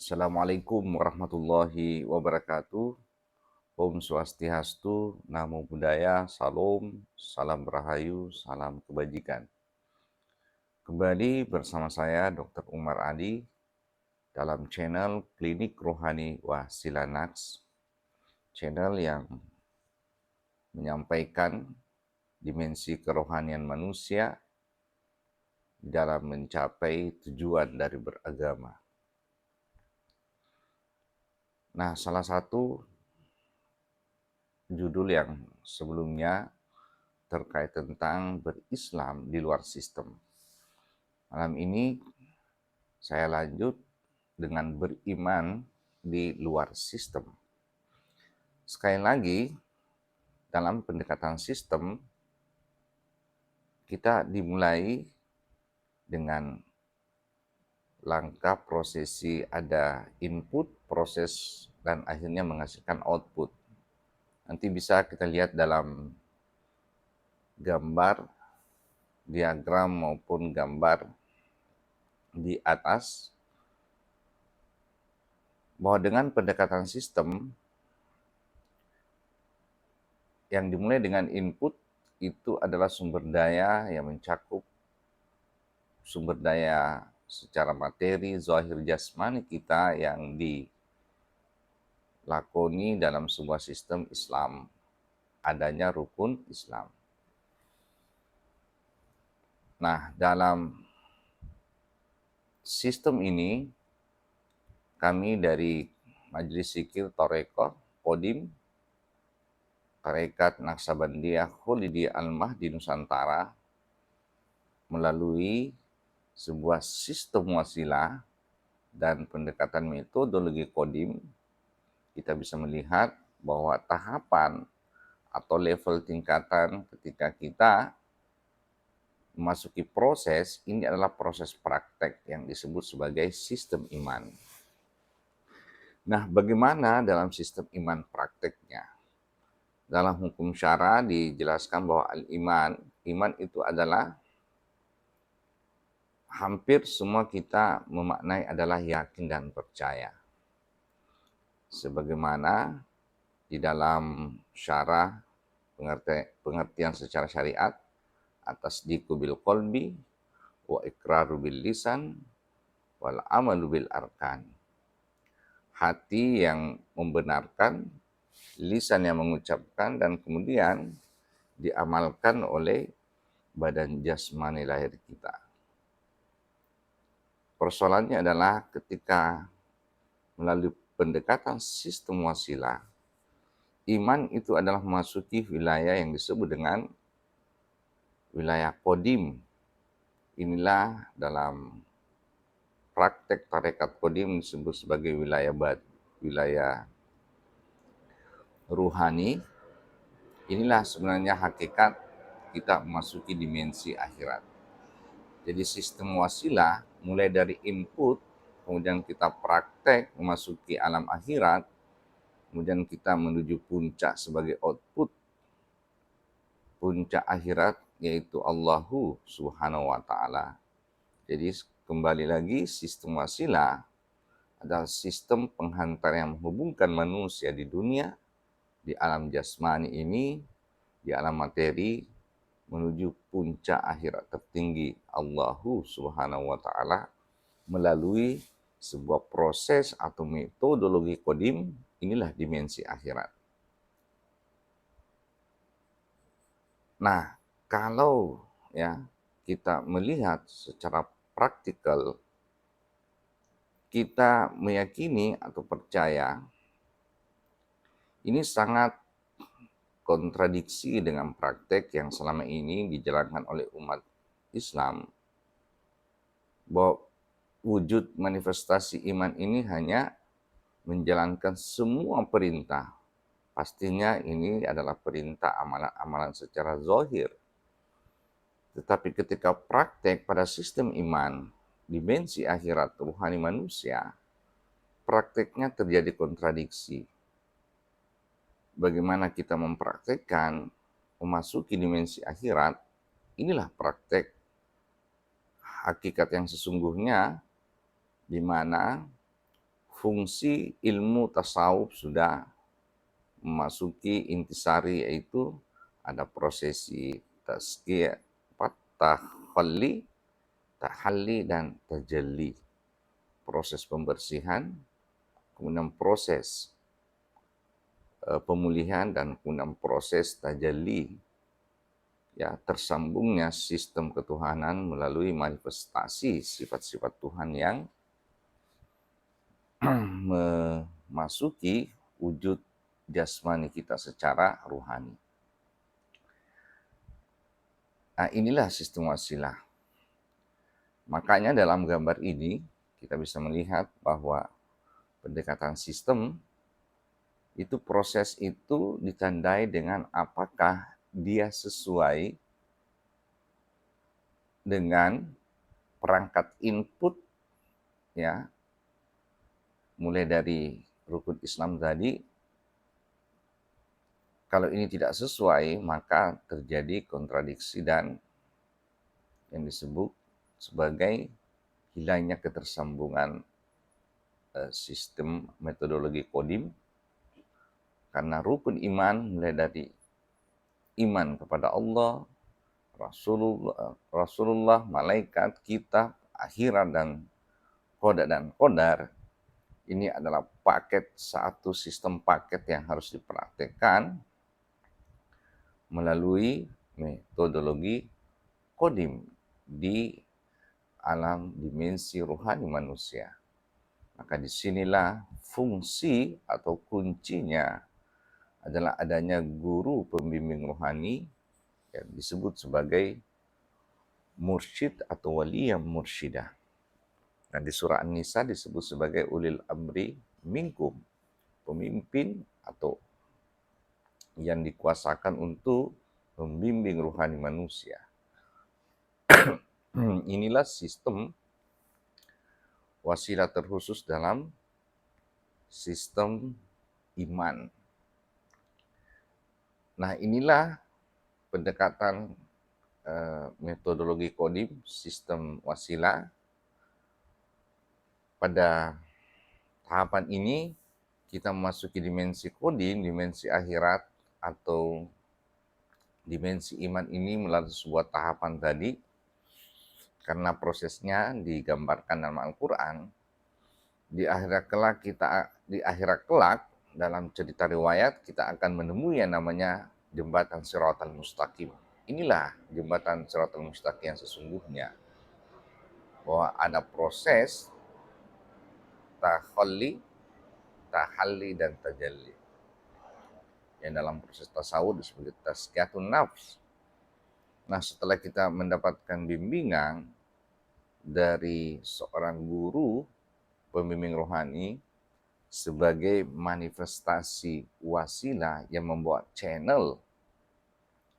Assalamualaikum warahmatullahi wabarakatuh. Om Swastiastu, Namo Buddhaya, Salam, Salam Rahayu, Salam Kebajikan. Kembali bersama saya Dr. Umar Adi dalam channel Klinik Rohani Wahsilanaks, channel yang menyampaikan dimensi kerohanian manusia dalam mencapai tujuan dari beragama. Nah, salah satu judul yang sebelumnya terkait tentang berislam di luar sistem. Malam ini saya lanjut dengan beriman di luar sistem. Sekali lagi, dalam pendekatan sistem, kita dimulai dengan langkah prosesi ada input, proses, dan akhirnya menghasilkan output. Nanti bisa kita lihat dalam gambar, diagram maupun gambar di atas, bahwa dengan pendekatan sistem yang dimulai dengan input itu adalah sumber daya yang mencakup sumber daya secara materi, zahir jasmani kita yang dilakoni dalam sebuah sistem Islam, adanya rukun Islam. Nah, dalam sistem ini kami dari Majelis Zikir Thorekoh Kodim Tarekat Naksabandiyah Kholidiyah Al-Mahdi Nusantara melalui sebuah sistem wasilah dan pendekatan metodologi Kodim, kita bisa melihat bahwa tahapan atau level tingkatan ketika kita memasuki proses ini adalah proses praktek yang disebut sebagai sistem iman. Nah, bagaimana dalam sistem iman prakteknya? Dalam hukum syara dijelaskan bahwa al-iman, iman itu adalah hampir semua kita memaknai adalah yakin dan percaya. Sebagaimana di dalam syarah pengertian secara syariat atas diku bil qalbi wa iqraru bil lisan wal amalu bil arkan. Hati yang membenarkan, lisan yang mengucapkan, dan kemudian diamalkan oleh badan jasmani lahir kita. Persoalannya adalah ketika melalui pendekatan sistem wasilah, iman itu adalah memasuki wilayah yang disebut dengan wilayah kodim. Inilah dalam praktek tarekat kodim disebut sebagai wilayah ruhani. Inilah sebenarnya hakikat kita memasuki dimensi akhirat. Jadi sistem wasilah mulai dari input, kemudian kita praktek memasuki alam akhirat, kemudian kita menuju puncak sebagai output. Puncak akhirat yaitu Allahu Subhanahu wa Ta'ala. Jadi kembali lagi, sistem wasilah adalah sistem penghantar yang menghubungkan manusia di dunia, di alam jasmani ini, di alam materi, menuju puncak akhirat tertinggi Allahu Subhanahu wa Ta'ala melalui sebuah proses atau metodologi kodim. Inilah dimensi akhirat. Nah, kalau kita melihat secara praktikal, kita meyakini atau percaya ini sangat kontradiksi dengan praktek yang selama ini dijalankan oleh umat Islam, bahwa wujud manifestasi iman ini hanya menjalankan semua perintah. Pastinya ini adalah perintah amalan-amalan secara zahir. Tetapi ketika praktek pada sistem iman, dimensi akhirat ruhani manusia, prakteknya terjadi kontradiksi. Bagaimana kita mempraktekkan memasuki dimensi akhirat, inilah praktek hakikat yang sesungguhnya, di mana fungsi ilmu tasawuf sudah memasuki intisari, yaitu ada prosesi tazkiyah, takhalli, tahalli, dan tajalli. Proses pembersihan, kemudian proses pemulihan, dan kemudian proses tajalli, ya, tersambungnya sistem ketuhanan melalui manifestasi sifat-sifat Tuhan yang memasuki wujud jasmani kita secara ruhani. Nah, inilah sistem wasilah. Makanya dalam gambar ini kita bisa melihat bahwa pendekatan sistem itu, proses itu ditandai dengan apakah dia sesuai dengan perangkat input, ya, mulai dari rukun Islam tadi. Kalau ini tidak sesuai, maka terjadi kontradiksi dan yang disebut sebagai hilangnya ketersambungan sistem metodologi Qadim. Karena rukun iman mulai dari iman kepada Allah, Rasulullah, malaikat, kitab, akhirat, dan qadar. Ini adalah paket, satu sistem paket yang harus dipraktekkan melalui metodologi Qadim di alam dimensi rohani manusia. Maka disinilah fungsi atau kuncinya adalah adanya guru pembimbing rohani yang disebut sebagai mursyid atau wali yang mursyidah. Dan di surah An-Nisa disebut sebagai ulil amri minkum, pemimpin atau yang dikuasakan untuk membimbing rohani manusia. Inilah sistem wasilah terkhusus dalam sistem iman. Nah, inilah pendekatan metodologi Qadim, sistem wasilah. Pada tahapan ini kita memasuki dimensi Qadim, dimensi akhirat atau dimensi iman ini melalui sebuah tahapan tadi. Karena prosesnya digambarkan dalam Al-Quran, di akhirat kelak dalam cerita riwayat kita akan menemui yang namanya jembatan Shiratal Mustaqim. Inilah jembatan Shiratal Mustaqim yang sesungguhnya, bahwa ada proses takhalli, tahalli, dan tajalli. Yang dalam proses tasawuf disebut tazkiyatun nafs. Nah, setelah kita mendapatkan bimbingan dari seorang guru pembimbing rohani sebagai manifestasi wasilah yang membawa channel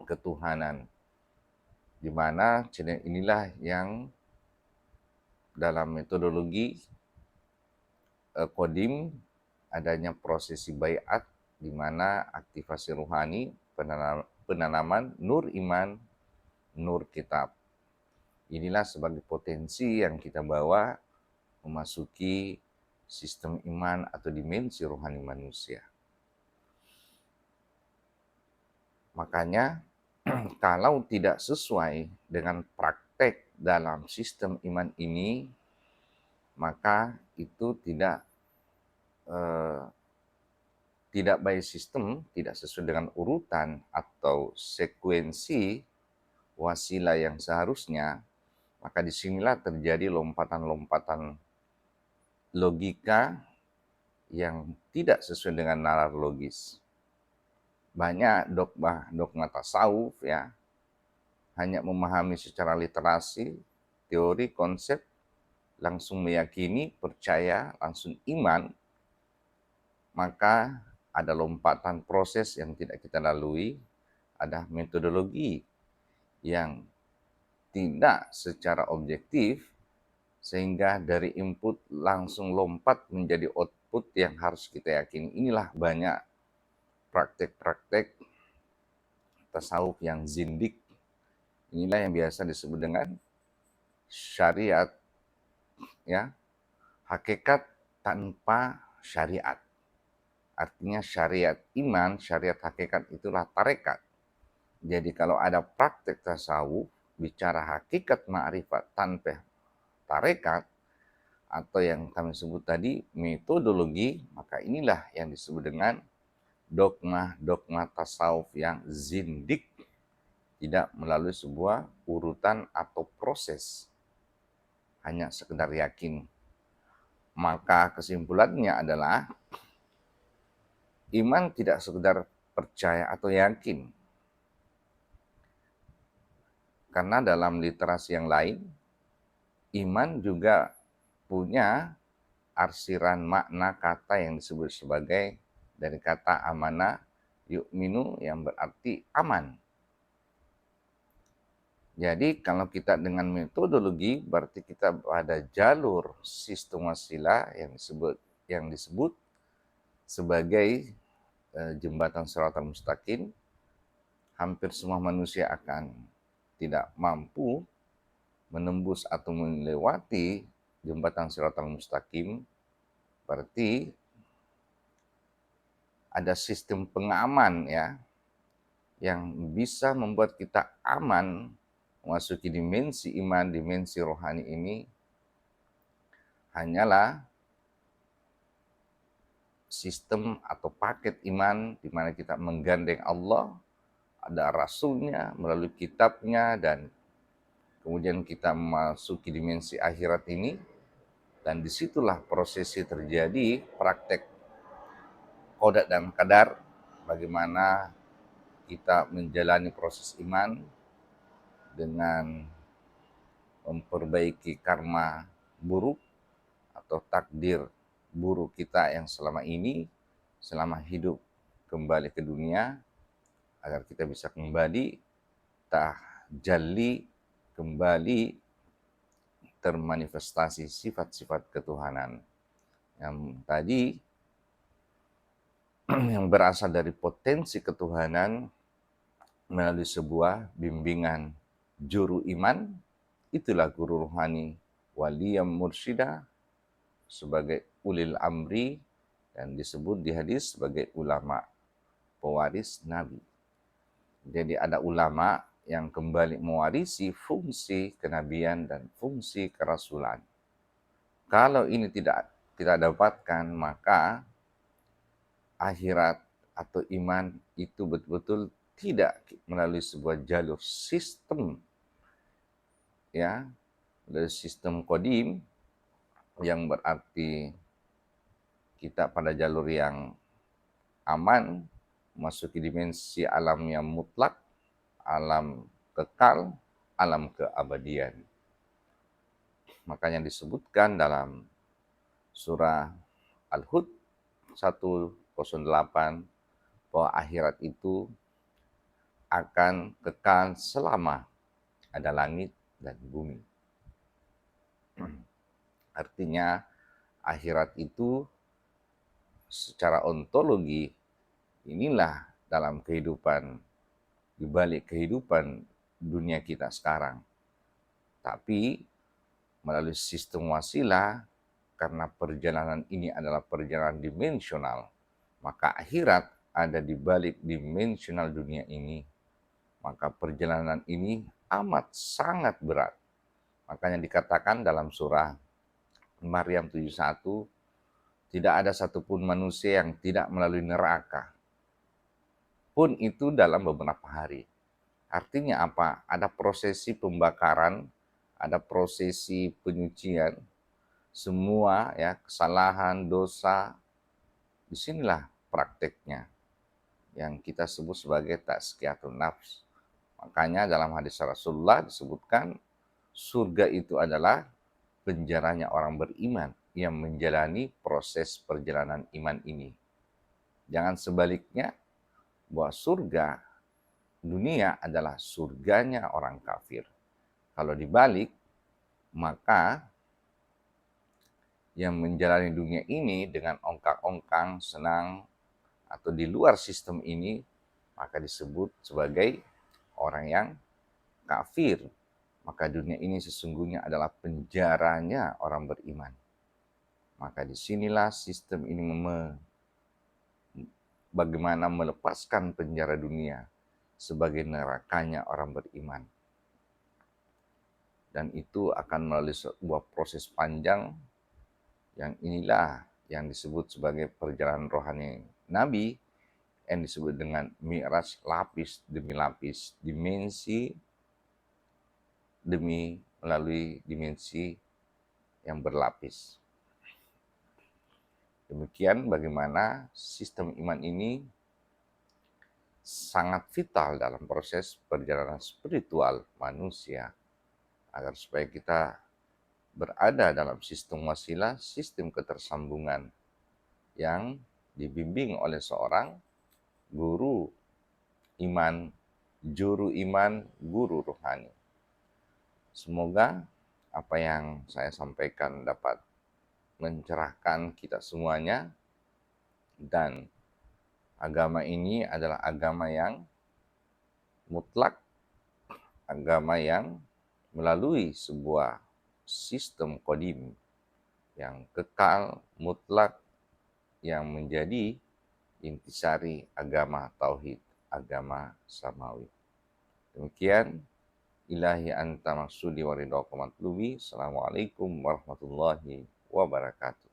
ketuhanan, di mana channel inilah yang dalam metodologi Qadim adanya prosesi baiat, di mana aktivasi rohani, penanaman nur iman, nur kitab. Inilah sebagai potensi yang kita bawa memasuki sistem iman atau dimensi rohani manusia. Makanya kalau tidak sesuai dengan praktek dalam sistem iman ini, maka itu tidak by sistem, tidak sesuai dengan urutan atau sekuensi wasilah yang seharusnya, maka disinilah terjadi lompatan-lompatan logika yang tidak sesuai dengan nalar logis. Banyak dogma tasawuf, ya, hanya memahami secara literasi, teori, konsep, langsung meyakini, percaya, langsung iman, maka ada lompatan proses yang tidak kita lalui, ada metodologi yang tidak secara objektif, sehingga dari input langsung lompat menjadi output yang harus kita yakini. Inilah banyak praktek-praktek tasawuf yang zindik. Inilah yang biasa disebut dengan syariat, ya, hakikat tanpa syariat. Artinya syariat iman, syariat hakikat itulah tarekat. Jadi kalau ada praktek tasawuf, bicara hakikat ma'rifat tanpa tarekat, atau yang kami sebut tadi metodologi, maka inilah yang disebut dengan dogma tasawuf yang zindik, tidak melalui sebuah urutan atau proses, hanya sekedar yakin. Maka kesimpulannya adalah iman tidak sekedar percaya atau yakin. Karena dalam literasi yang lain, iman juga punya arsiran makna kata yang disebut sebagai dari kata amanah yu'minu yang berarti aman. Jadi kalau kita dengan metodologi berarti kita pada jalur sistem wasilah yang disebut sebagai jembatan Shiratal Mustaqim. Hampir semua manusia akan tidak mampu menembus atau melewati jembatan Shiratal Mustaqim. Berarti ada sistem pengaman ya yang bisa membuat kita aman memasuki dimensi iman, dimensi rohani ini hanyalah sistem atau paket iman di mana kita menggandeng Allah, ada Rasulnya melalui kitabnya, dan kemudian kita memasuki dimensi akhirat ini, dan disitulah prosesi terjadi praktek qada dan qadar, bagaimana kita menjalani proses iman dengan memperbaiki karma buruk atau takdir buruk kita yang selama ini, selama hidup kembali ke dunia, agar kita bisa kembali tajalli, kembali termanifestasi sifat-sifat ketuhanan yang tadi yang berasal dari potensi ketuhanan melalui sebuah bimbingan juru iman. Itulah guru rohani waliyam mursyida sebagai ulil amri, dan disebut di hadis sebagai ulama pewaris Nabi. Jadi ada ulama yang kembali mewarisi fungsi kenabian dan fungsi kerasulan. Kalau ini tidak kita dapatkan, maka akhirat atau iman itu betul-betul tidak melalui sebuah jalur sistem ya, dari sistem kodim yang berarti kita pada jalur yang aman, masuki dimensi alam yang mutlak, alam kekal, alam keabadian. Makanya disebutkan dalam surah Al-Hud 108 bahwa akhirat itu akan kekal selama ada langit dan bumi. Artinya akhirat itu secara ontologi inilah dalam kehidupan, di balik kehidupan dunia kita sekarang. Tapi melalui sistem wasilah, karena perjalanan ini adalah perjalanan dimensional, maka akhirat ada di balik dimensional dunia ini. Maka perjalanan ini amat sangat berat. Makanya dikatakan dalam surah Maryam 71, tidak ada satupun manusia yang tidak melalui neraka. Pun itu dalam beberapa hari. Artinya apa? Ada prosesi pembakaran, ada prosesi penyucian, semua ya kesalahan, dosa, disinilah prakteknya yang kita sebut sebagai tazkiyatun nafs. Makanya dalam hadis Rasulullah disebutkan surga itu adalah penjaranya orang beriman yang menjalani proses perjalanan iman ini. Jangan sebaliknya, bahwa surga dunia adalah surganya orang kafir. Kalau dibalik, maka yang menjalani dunia ini dengan ongkang-ongkang, senang, atau di luar sistem ini, maka disebut sebagai orang yang kafir. Maka dunia ini sesungguhnya adalah penjaranya orang beriman. Maka disinilah sistem ini bagaimana melepaskan penjara dunia sebagai nerakanya orang beriman. Dan itu akan melalui sebuah proses panjang yang inilah yang disebut sebagai perjalanan rohani Nabi, yang disebut dengan mi'raj, lapis demi lapis, dimensi demi melalui dimensi yang berlapis. Demikian bagaimana sistem iman ini sangat vital dalam proses perjalanan spiritual manusia, agar supaya kita berada dalam sistem wasilah, sistem ketersambungan yang dibimbing oleh seorang guru iman, juru iman, guru rohani. Semoga apa yang saya sampaikan dapat mencerahkan kita semuanya, dan agama ini adalah agama yang mutlak, agama yang melalui sebuah sistem qadim yang kekal, mutlak, yang menjadi intisari agama tauhid, agama samawi. Demikian, ilahi anta maksudi wa ridha matlubi. Assalamualaikum warahmatullahi wabarakatuh.